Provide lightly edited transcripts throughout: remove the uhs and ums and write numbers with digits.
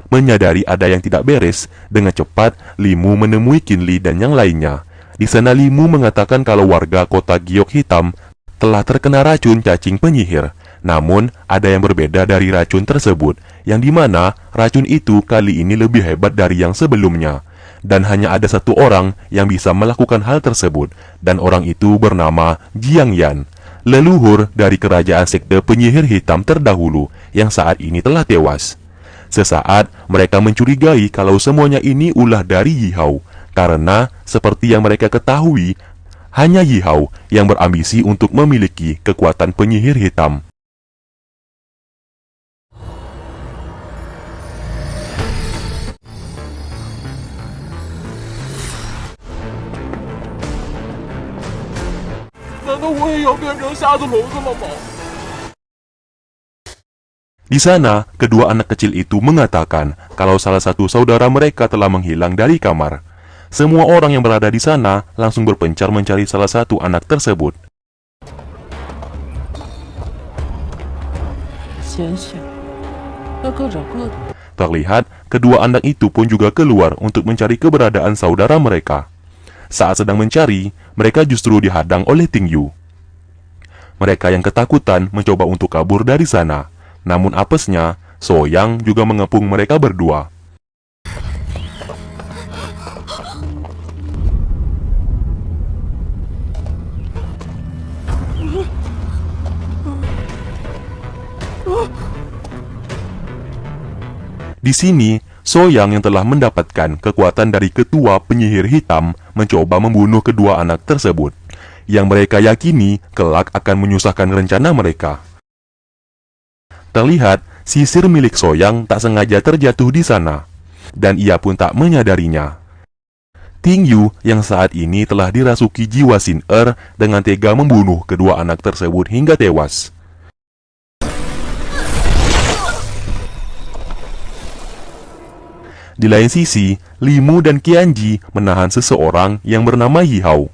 menyadari ada yang tidak beres, dengan cepat Limu menemui Qinli dan yang lainnya. Di sana Limu mengatakan kalau warga kota Giok Hitam telah terkena racun cacing penyihir. Namun, ada yang berbeda dari racun tersebut, yang dimana racun itu kali ini lebih hebat dari yang sebelumnya. Dan hanya ada satu orang yang bisa melakukan hal tersebut, dan orang itu bernama Jiang Yan, leluhur dari kerajaan sekte penyihir hitam terdahulu yang saat ini telah tewas. Sesaat mereka mencurigai kalau semuanya ini ulah dari Yihao, karena seperti yang mereka ketahui, hanya Yihao yang berambisi untuk memiliki kekuatan penyihir hitam. Di sana, kedua anak kecil itu mengatakan kalau salah satu saudara mereka telah menghilang dari kamar. Semua orang yang berada di sana langsung berpencar mencari salah satu anak tersebut. Terlihat, kedua anak itu pun juga keluar untuk mencari keberadaan saudara mereka. Saat sedang mencari, mereka justru dihadang oleh Ting Yu. Mereka yang ketakutan mencoba untuk kabur dari sana. Namun apesnya, Soyang juga mengepung mereka berdua. Di sini, Soyang yang telah mendapatkan kekuatan dari ketua penyihir hitam mencoba membunuh kedua anak tersebut, yang mereka yakini kelak akan menyusahkan rencana mereka. Terlihat, sisir milik Soyang tak sengaja terjatuh di sana, dan ia pun tak menyadarinya. Ting Yu yang saat ini telah dirasuki jiwa Sin Er dengan tega membunuh kedua anak tersebut hingga tewas. Di lain sisi, Limu dan Qianji menahan seseorang yang bernama Yihao.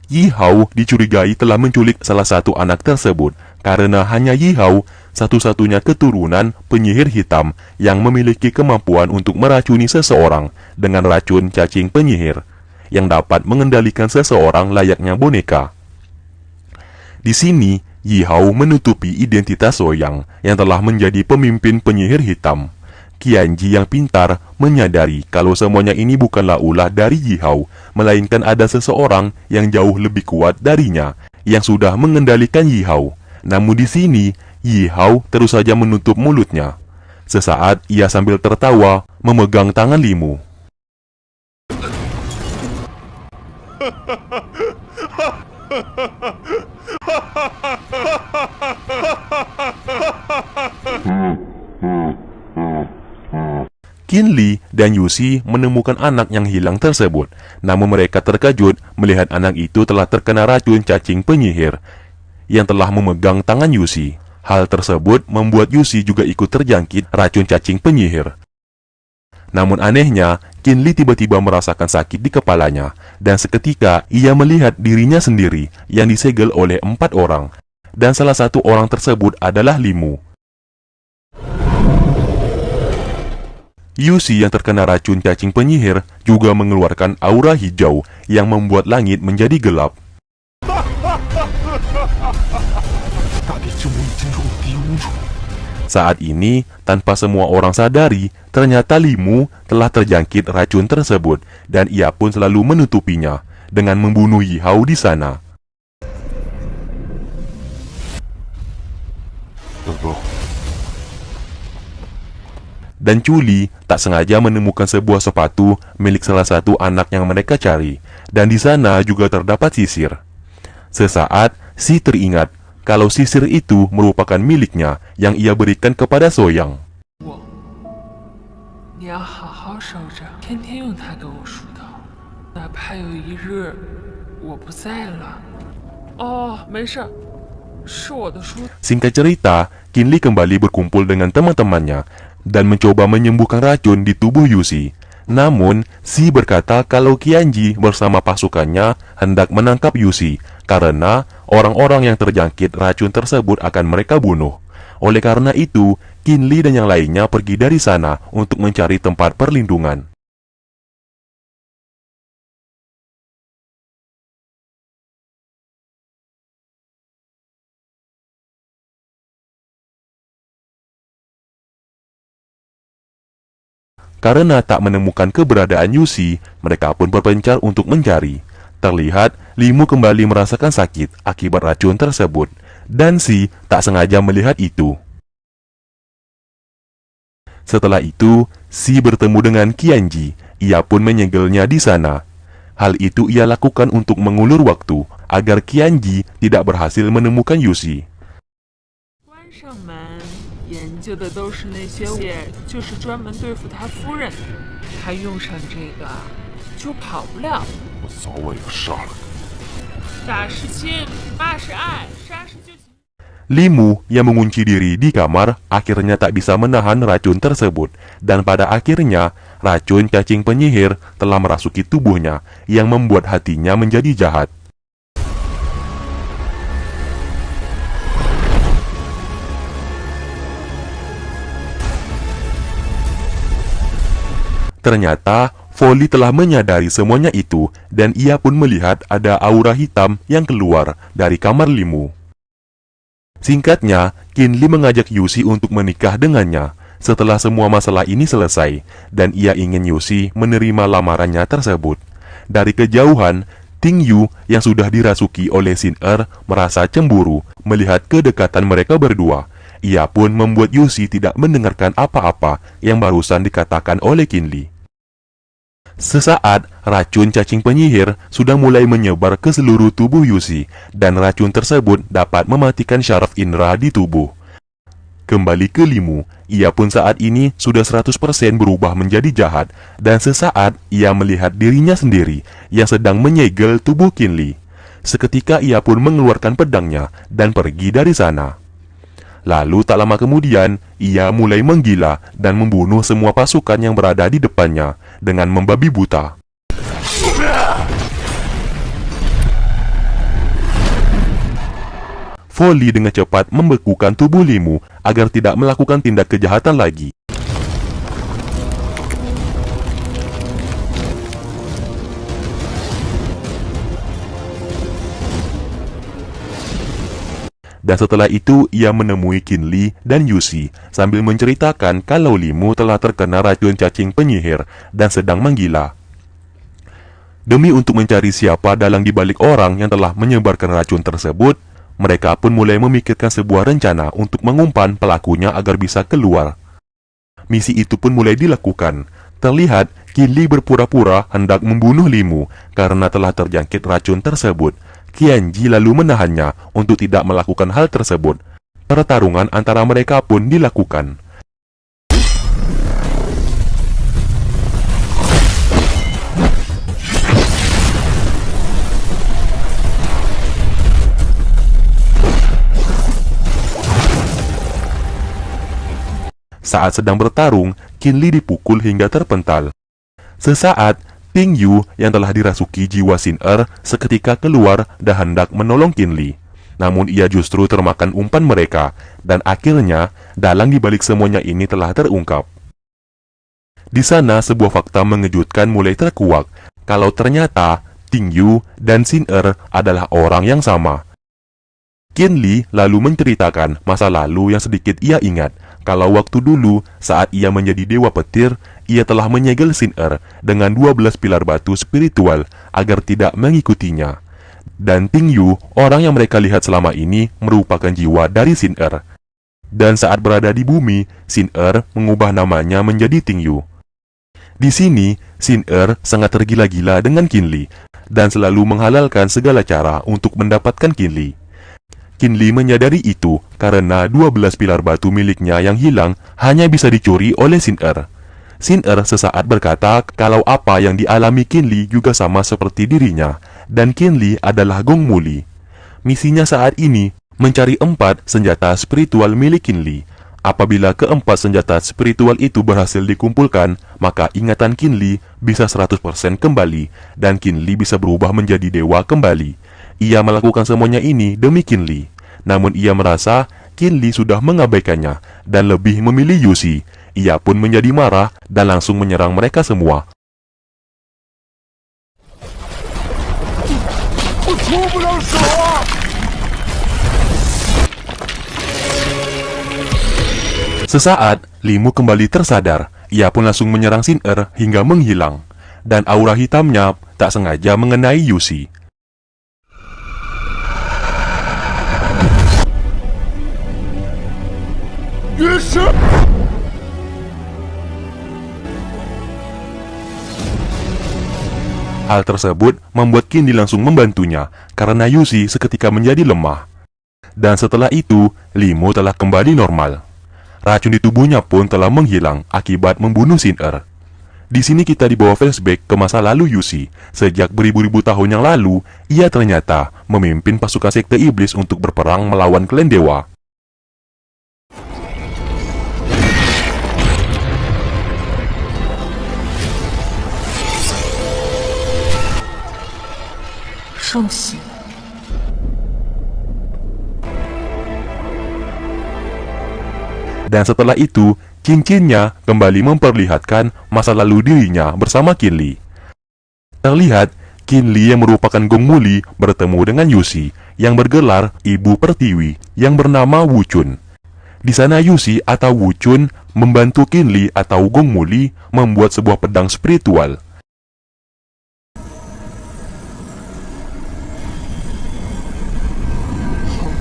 Yihao dicurigai telah menculik salah satu anak tersebut, karena hanya Yihao satu-satunya keturunan penyihir hitam yang memiliki kemampuan untuk meracuni seseorang dengan racun cacing penyihir, yang dapat mengendalikan seseorang layaknya boneka. Di sini, Yihao menutupi identitas Soyang yang telah menjadi pemimpin penyihir hitam. Qianji yang pintar menyadari kalau semuanya ini bukanlah ulah dari Yihao, melainkan ada seseorang yang jauh lebih kuat darinya yang sudah mengendalikan Yihao. Namun di sini, Yihao terus saja menutup mulutnya. Sesaat ia sambil tertawa memegang tangan Limu. Qinli dan Yuxi menemukan anak yang hilang tersebut, namun mereka terkejut melihat anak itu telah terkena racun cacing penyihir yang telah memegang tangan Yuxi. Hal tersebut membuat Yuxi juga ikut terjangkit racun cacing penyihir. Namun anehnya, Qinli tiba-tiba merasakan sakit di kepalanya, dan seketika ia melihat dirinya sendiri yang disegel oleh 4 orang, dan salah satu orang tersebut adalah Limu. Yuxi yang terkena racun cacing penyihir juga mengeluarkan aura hijau yang membuat langit menjadi gelap. Saat ini, tanpa semua orang sadari, ternyata Limu telah terjangkit racun tersebut, dan ia pun selalu menutupinya dengan membunuh Yihao di sana. Dan Culi tak sengaja menemukan sebuah sepatu milik salah satu anak yang mereka cari, dan di sana juga terdapat sisir. Sesaat, Si teringat kalau sisir itu merupakan miliknya yang ia berikan kepada Soyang. Singkat cerita, Qinli kembali berkumpul dengan teman-temannya dan mencoba menyembuhkan racun di tubuh Yuxi. Namun, Si berkata kalau Qianji bersama pasukannya hendak menangkap Yuxi karena orang-orang yang terjangkit racun tersebut akan mereka bunuh. Oleh karena itu, Qin Li dan yang lainnya pergi dari sana untuk mencari tempat perlindungan. Karena tak menemukan keberadaan Yusi, mereka pun berpencar untuk mencari. Terlihat, Limu kembali merasakan sakit akibat racun tersebut, dan Si tak sengaja melihat itu. Setelah itu, Si bertemu dengan Qianji. Ia pun menyegelnya di sana. Hal itu ia lakukan untuk mengulur waktu, agar Qianji tidak berhasil menemukan Yusi. 关上门，研究的都是那些就是专门对付他夫人的。他用上这个，就跑不了。我早晚要杀了你。打是亲，骂是爱，杀是救急。 Limu yang mengunci diri di kamar akhirnya tak bisa menahan racun tersebut, dan pada akhirnya racun cacing penyihir telah merasuki tubuhnya yang membuat hatinya menjadi jahat. Ternyata Folly telah menyadari semuanya itu, dan ia pun melihat ada aura hitam yang keluar dari kamar Limu. Singkatnya, Qin Li mengajak Yusi untuk menikah dengannya setelah semua masalah ini selesai, dan ia ingin Yusi menerima lamarannya tersebut. Dari kejauhan, Ting Yu yang sudah dirasuki oleh Xin Er merasa cemburu melihat kedekatan mereka berdua. Ia pun membuat Yusi tidak mendengarkan apa-apa yang barusan dikatakan oleh Qin Li. Sesaat, racun cacing penyihir sudah mulai menyebar ke seluruh tubuh Yusi, dan racun tersebut dapat mematikan syaraf indera di tubuh. Kembali ke Limu, ia pun saat ini sudah 100% berubah menjadi jahat, dan sesaat ia melihat dirinya sendiri yang sedang menyegel tubuh Qin Li. Seketika ia pun mengeluarkan pedangnya dan pergi dari sana. Lalu tak lama kemudian, ia mulai menggila dan membunuh semua pasukan yang berada di depannya dengan membabi buta. Folly dengan cepat membekukan tubuh Limu agar tidak melakukan tindak kejahatan lagi. Dan setelah itu, ia menemui Qin Li dan Yusi sambil menceritakan kalau Limu telah terkena racun cacing penyihir dan sedang menggila. Demi untuk mencari siapa dalang dibalik orang yang telah menyebarkan racun tersebut, mereka pun mulai memikirkan sebuah rencana untuk mengumpan pelakunya agar bisa keluar. Misi itu pun mulai dilakukan. Terlihat, Qin Li berpura-pura hendak membunuh Limu karena telah terjangkit racun tersebut. Qianji lalu menahannya untuk tidak melakukan hal tersebut. Pertarungan antara mereka pun dilakukan. Saat sedang bertarung, Qin Li dipukul hingga terpental. Sesaat, Ting Yu yang telah dirasuki jiwa Xin Er seketika keluar dan hendak menolong Qin Li. Namun ia justru termakan umpan mereka, dan akhirnya dalang dibalik semuanya ini telah terungkap. Di sana sebuah fakta mengejutkan mulai terkuak, kalau ternyata Ting Yu dan Xin Er adalah orang yang sama. Qin Li lalu menceritakan masa lalu yang sedikit ia ingat, kalau waktu dulu saat ia menjadi dewa petir, ia telah menyegel Xin Er dengan 12 pilar batu spiritual agar tidak mengikutinya. Dan Ting Yu, orang yang mereka lihat selama ini, merupakan jiwa dari Xin Er. Dan saat berada di bumi, Xin Er mengubah namanya menjadi Ting Yu. Di sini, Xin Er sangat tergila-gila dengan Qin Li, dan selalu menghalalkan segala cara untuk mendapatkan Qin Li. Qin Li menyadari itu karena 12 pilar batu miliknya yang hilang hanya bisa dicuri oleh Xin Er. Xin Er sesaat berkata kalau apa yang dialami Qin Li juga sama seperti dirinya, dan Qin Li adalah Gong Muli. Misinya saat ini mencari 4 senjata spiritual milik Qin Li. Apabila keempat senjata spiritual itu berhasil dikumpulkan, maka ingatan Qin Li bisa 100% kembali, dan Qin Li bisa berubah menjadi dewa kembali. Ia melakukan semuanya ini demi Qin Li. Namun ia merasa Qin Li sudah mengabaikannya dan lebih memilih Yusi. Ia pun menjadi marah dan langsung menyerang mereka semua. 我出不了手啊！ Sesaat, Li Mu kembali tersadar. Ia pun langsung menyerang Xin Er hingga menghilang. Dan aura hitamnya tak sengaja mengenai Yusi. Hal tersebut membuat Qin Li langsung membantunya karena Yusi seketika menjadi lemah. Dan setelah itu, Li Mu telah kembali normal. Racun di tubuhnya pun telah menghilang akibat membunuh Xin Er. Di sini kita dibawa flashback ke masa lalu Yusi. Sejak beribu-ribu tahun yang lalu, ia ternyata memimpin pasukan sekte iblis untuk berperang melawan klan dewa. Dan setelah itu, cincinnya kembali memperlihatkan masa lalu dirinya bersama Qin Li. Terlihat, Qin Li yang merupakan Gong Muli bertemu dengan Yusi yang bergelar Ibu Pertiwi yang bernama Wu Chun. Di sana Yusi atau Wu Chun membantu Qin Li atau Gong Muli membuat sebuah pedang spiritual.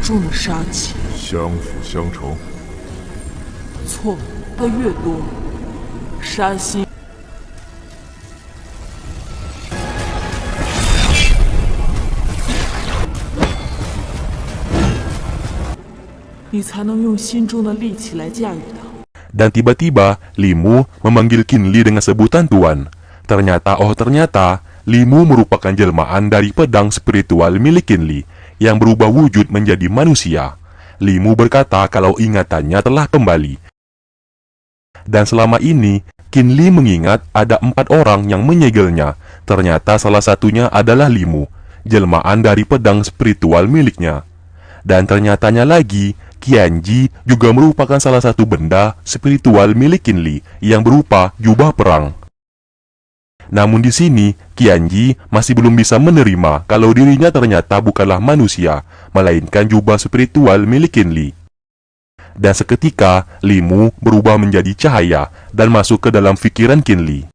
重的杀气， 相辅相成， 错的越多，杀心。你才能用心中的力气来驾驭它。 Dan tiba-tiba, Li Mu memanggil Qin Li dengan sebutan Tuan. Ternyata Li Mu merupakan jelmaan dari pedang spiritual milik Qin Li yang berubah wujud menjadi manusia. Li Mu berkata kalau ingatannya telah kembali. Dan selama ini, Qin Li mengingat ada 4 orang yang menyegelnya. Ternyata salah satunya adalah Li Mu, jelmaan dari pedang spiritual miliknya. Dan ternyatanya lagi, Qianji juga merupakan salah satu benda spiritual milik Qin Li yang berupa jubah perang. Namun di sini, Qianji masih belum bisa menerima kalau dirinya ternyata bukanlah manusia, melainkan jubah spiritual milik Qin Li. Dan seketika, Li Mu berubah menjadi cahaya dan masuk ke dalam pikiran Qin Li.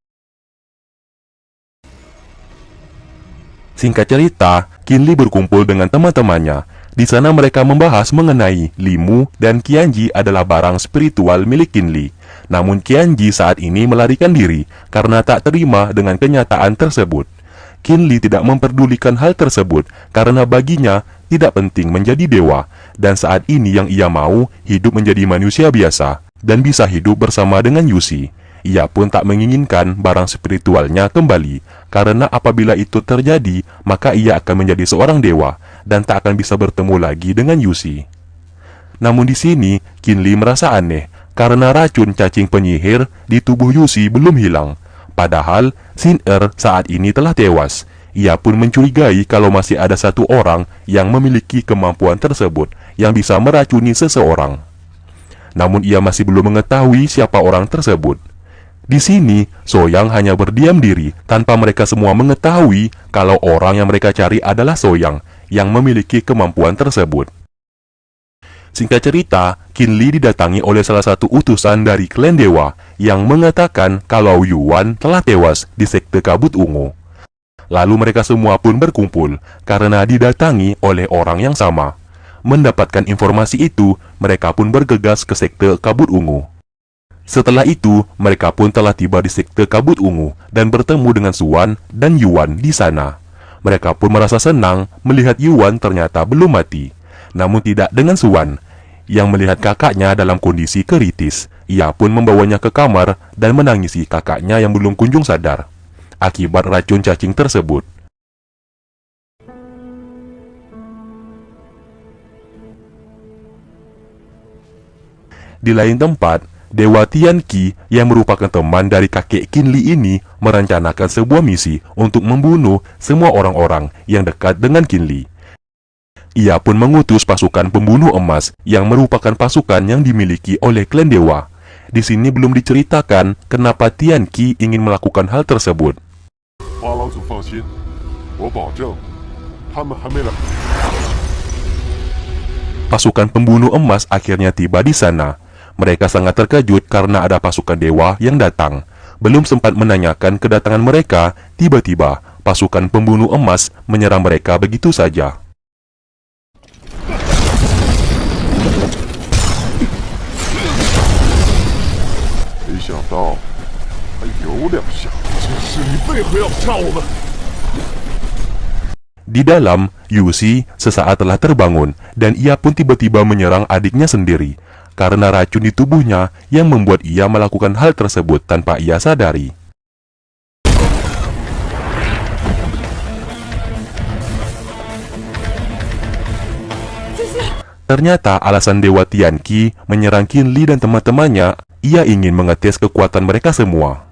Singkat cerita, Qin Li berkumpul dengan teman-temannya. Di sana mereka membahas mengenai Li Mu dan Qianji adalah barang spiritual milik Qin Li. Namun Qianji saat ini melarikan diri karena tak terima dengan kenyataan tersebut. Qin Li tidak memperdulikan hal tersebut karena baginya tidak penting menjadi dewa. Dan saat ini yang ia mau hidup menjadi manusia biasa dan bisa hidup bersama dengan Yusi. Ia pun tak menginginkan barang spiritualnya kembali, karena apabila itu terjadi, maka ia akan menjadi seorang dewa dan tak akan bisa bertemu lagi dengan Yusi. Namun di sini, Qin Li merasa aneh, karena racun cacing penyihir di tubuh Yusi belum hilang. Padahal, Xin Er saat ini telah tewas. Ia pun mencurigai kalau masih ada satu orang yang memiliki kemampuan tersebut, yang bisa meracuni seseorang. Namun ia masih belum mengetahui siapa orang tersebut. Di sini, Soyang hanya berdiam diri tanpa mereka semua mengetahui kalau orang yang mereka cari adalah Soyang yang memiliki kemampuan tersebut. Singkat cerita, Qin Li didatangi oleh salah satu utusan dari klan dewa yang mengatakan kalau Yuan telah tewas di sekte kabut ungu. Lalu mereka semua pun berkumpul karena didatangi oleh orang yang sama. Mendapatkan informasi itu, mereka pun bergegas ke sekte kabut ungu. Setelah itu, mereka pun telah tiba di sekte kabut ungu dan bertemu dengan Xuan dan Yuan di sana. Mereka pun merasa senang melihat Yuan ternyata belum mati. Namun tidak dengan Xuan, yang melihat kakaknya dalam kondisi kritis. Ia pun membawanya ke kamar dan menangisi kakaknya yang belum kunjung sadar akibat racun cacing tersebut. Di lain tempat, Dewa Tianqi yang merupakan teman dari kakek Qin Li ini merencanakan sebuah misi untuk membunuh semua orang-orang yang dekat dengan Qin Li. ia pun mengutus pasukan pembunuh emas yang merupakan pasukan yang dimiliki oleh klan dewa. Di sini belum diceritakan kenapa Tian Qi ingin melakukan hal tersebut. 花老祖放心，我保证，他们还没来。 Pasukan pembunuh emas akhirnya tiba di sana. Mereka sangat terkejut karena ada pasukan dewa yang datang. Belum sempat menanyakan kedatangan mereka, tiba-tiba pasukan pembunuh emas menyerang mereka begitu saja. 没想到还有两下，这是你为何要杀我们？ Di dalam, Yuxi sesaat telah terbangun dan ia pun tiba-tiba menyerang adiknya sendiri karena racun di tubuhnya yang membuat ia melakukan hal tersebut tanpa ia sadari. Ternyata alasan Dewa Tian Qi menyerang Qin Li dan teman-temannya, ia ingin mengetes kekuatan mereka semua.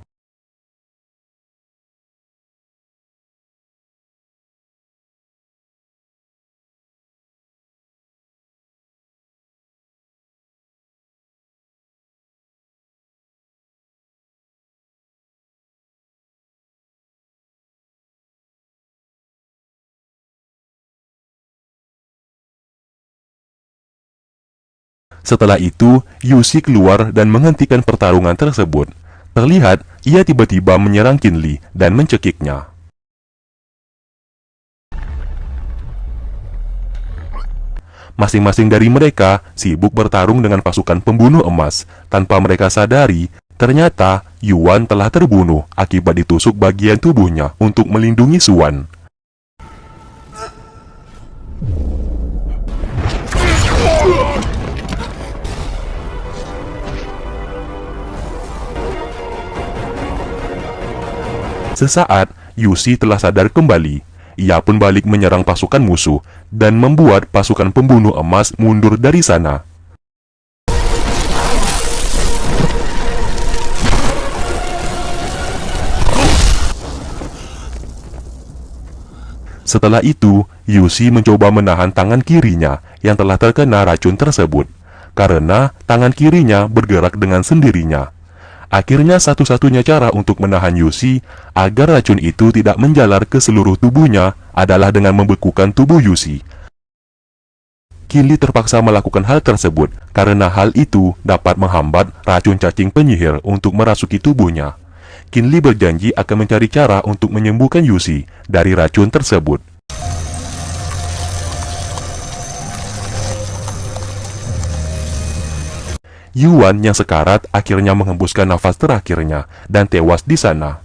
Setelah itu, Yuxi keluar dan menghentikan pertarungan tersebut. Terlihat, ia tiba-tiba menyerang Qin Li dan mencekiknya. Masing-masing dari mereka sibuk bertarung dengan pasukan pembunuh emas. Tanpa mereka sadari, ternyata Yuan telah terbunuh akibat ditusuk bagian tubuhnya untuk melindungi Xuan. Sesaat, Yuxi telah sadar kembali. Ia pun balik menyerang pasukan musuh dan membuat pasukan pembunuh emas mundur dari sana. Setelah itu, Yuxi mencoba menahan tangan kirinya yang telah terkena racun tersebut, karena tangan kirinya bergerak dengan sendirinya. Akhirnya satu-satunya cara untuk menahan Yuxi agar racun itu tidak menjalar ke seluruh tubuhnya adalah dengan membekukan tubuh Yuxi. Qin Li terpaksa melakukan hal tersebut karena hal itu dapat menghambat racun cacing penyihir untuk merasuki tubuhnya. Qin Li berjanji akan mencari cara untuk menyembuhkan Yuxi dari racun tersebut. Yuan yang sekarat akhirnya menghembuskan nafas terakhirnya dan tewas di sana.